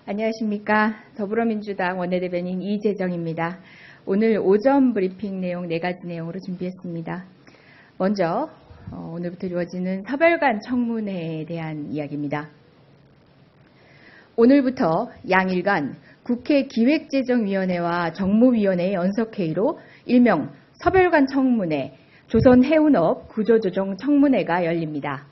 안녕하십니까. 더불어민주당 원내대변인 이재정입니다. 오늘 오전 브리핑 내용 4가지 내용으로 준비했습니다. 먼저 오늘부터 이루어지는 서별관 청문회에 대한 이야기입니다. 오늘부터 양일간 국회 기획재정위원회와 정무위원회의 연석회의로 일명 서별관 청문회, 조선해운업 구조조정 청문회가 열립니다.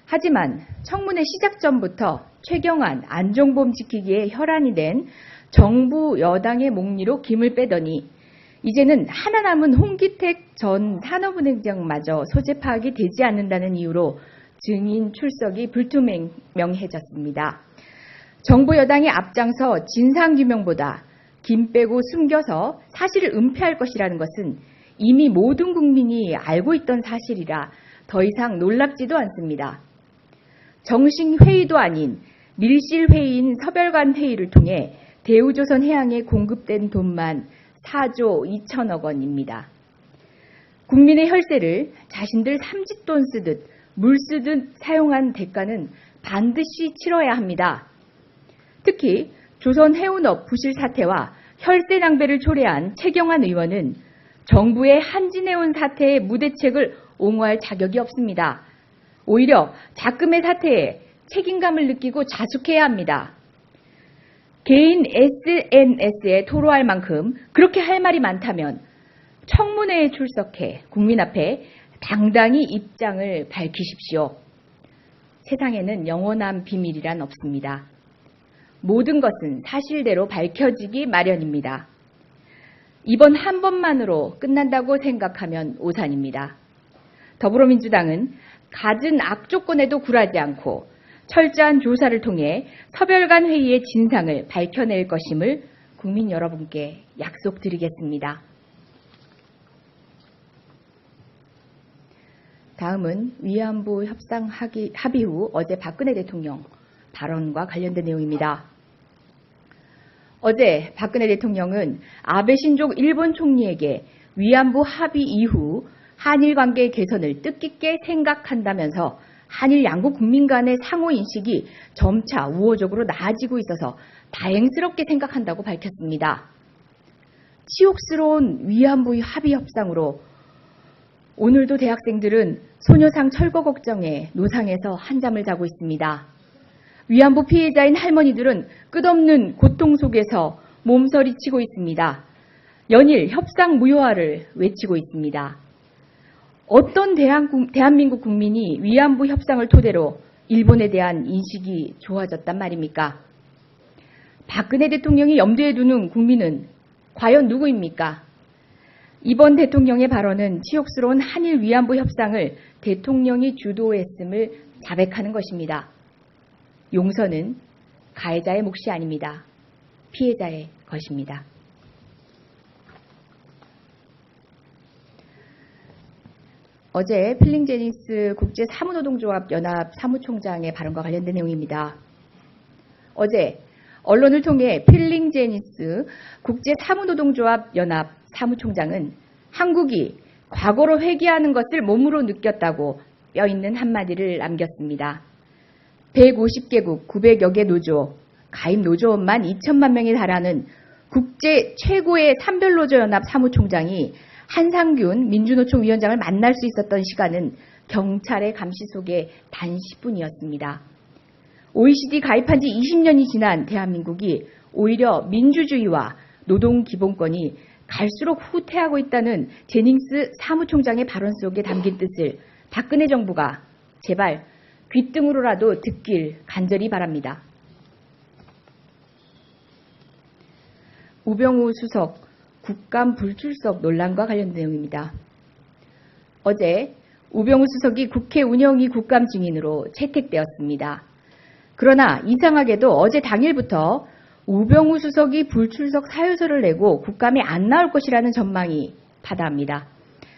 하지만 청문회 시작 전부터 최경환, 안종범 지키기에 혈안이 된 정부 여당의 목리로 김을 빼더니 이제는 하나 남은 홍기택 전 산업은행장마저 소재 파악이 되지 않는다는 이유로 증인 출석이 불투명해졌습니다. 정부 여당이 앞장서 진상규명보다 김 빼고 숨겨서 사실을 은폐할 것이라는 것은 이미 모든 국민이 알고 있던 사실이라 더 이상 놀랍지도 않습니다. 정식 회의도 아닌 밀실 회의인 서별관 회의를 통해 대우조선해양에 공급된 돈만 4조 2천억 원입니다. 국민의 혈세를 자신들 삼짓돈 쓰듯 물 쓰듯 사용한 대가는 반드시 치러야 합니다. 특히 조선해운업 부실 사태와 혈세 낭배를 초래한 최경환 의원은 정부의 한진해운 사태의 무대책을 옹호할 자격이 없습니다. 오히려 작금의 사태에 책임감을 느끼고 자숙해야 합니다. 개인 SNS에 토로할 만큼 그렇게 할 말이 많다면 청문회에 출석해 국민 앞에 당당히 입장을 밝히십시오. 세상에는 영원한 비밀이란 없습니다. 모든 것은 사실대로 밝혀지기 마련입니다. 이번 한 번만으로 끝난다고 생각하면 오산입니다. 더불어민주당은 갖은 악조건에도 굴하지 않고 철저한 조사를 통해 서별관 회의의 진상을 밝혀낼 것임을 국민 여러분께 약속드리겠습니다. 다음은 위안부 협상 합의 후 어제 박근혜 대통령 발언과 관련된 내용입니다. 어제 박근혜 대통령은 아베 신조 일본 총리에게 위안부 합의 이후 한일 관계 개선을 뜻깊게 생각한다면서 한일 양국 국민 간의 상호인식이 점차 우호적으로 나아지고 있어서 다행스럽게 생각한다고 밝혔습니다. 치욕스러운 위안부 합의 협상으로 오늘도 대학생들은 소녀상 철거 걱정에 노상에서 한잠을 자고 있습니다. 위안부 피해자인 할머니들은 끝없는 고통 속에서 몸서리치고 있습니다. 연일 협상 무효화를 외치고 있습니다. 어떤 대한민국 국민이 위안부 협상을 토대로 일본에 대한 인식이 좋아졌단 말입니까? 박근혜 대통령이 염두에 두는 국민은 과연 누구입니까? 이번 대통령의 발언은 치욕스러운 한일 위안부 협상을 대통령이 주도했음을 자백하는 것입니다. 용서는 가해자의 몫이 아닙니다. 피해자의 것입니다. 어제 필링제니스 국제사무노동조합 연합 사무총장의 발언과 관련된 내용입니다. 어제 언론을 통해 필링제니스 국제사무노동조합 연합 사무총장은 한국이 과거로 회귀하는 것을 몸으로 느꼈다고 뼈있는 한마디를 남겼습니다. 150개국 900여 개 노조, 가입 노조원만 2천만 명에 달하는 국제 최고의 산별노조연합 사무총장이 한상균 민주노총 위원장을 만날 수 있었던 시간은 경찰의 감시 속에 단 10분이었습니다. OECD 가입한 지 20년이 지난 대한민국이 오히려 민주주의와 노동기본권이 갈수록 후퇴하고 있다는 제닝스 사무총장의 발언 속에 담긴 뜻을 박근혜 정부가 제발 귓등으로라도 듣길 간절히 바랍니다. 우병우 수석 국감 불출석 논란과 관련된 내용입니다. 어제 우병우 수석이 국회 운영위 국감 증인으로 채택되었습니다. 그러나 이상하게도 어제 당일부터 우병우 수석이 불출석 사유서를 내고 국감에 안 나올 것이라는 전망이 바다합니다.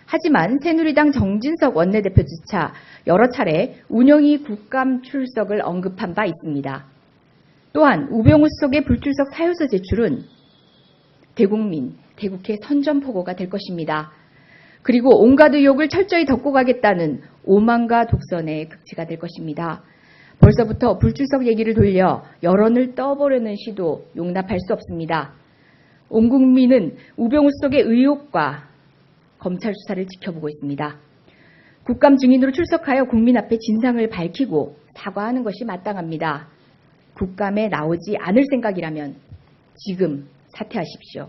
하지만 새누리당 정진석 원내대표조차 여러 차례 운영위 국감 출석을 언급한 바 있습니다. 또한 우병우 수석의 불출석 사유서 제출은 대국민, 대국회 선전포고가 될 것입니다. 그리고 온갖 의혹을 철저히 덮고 가겠다는 오만과 독선의 극치가 될 것입니다. 벌써부터 불출석 얘기를 돌려 여론을 떠보려는 시도 용납할 수 없습니다. 온 국민은 우병우 수석의 의혹과 검찰 수사를 지켜보고 있습니다. 국감 증인으로 출석하여 국민 앞에 진상을 밝히고 사과하는 것이 마땅합니다. 국감에 나오지 않을 생각이라면 지금 사퇴하십시오.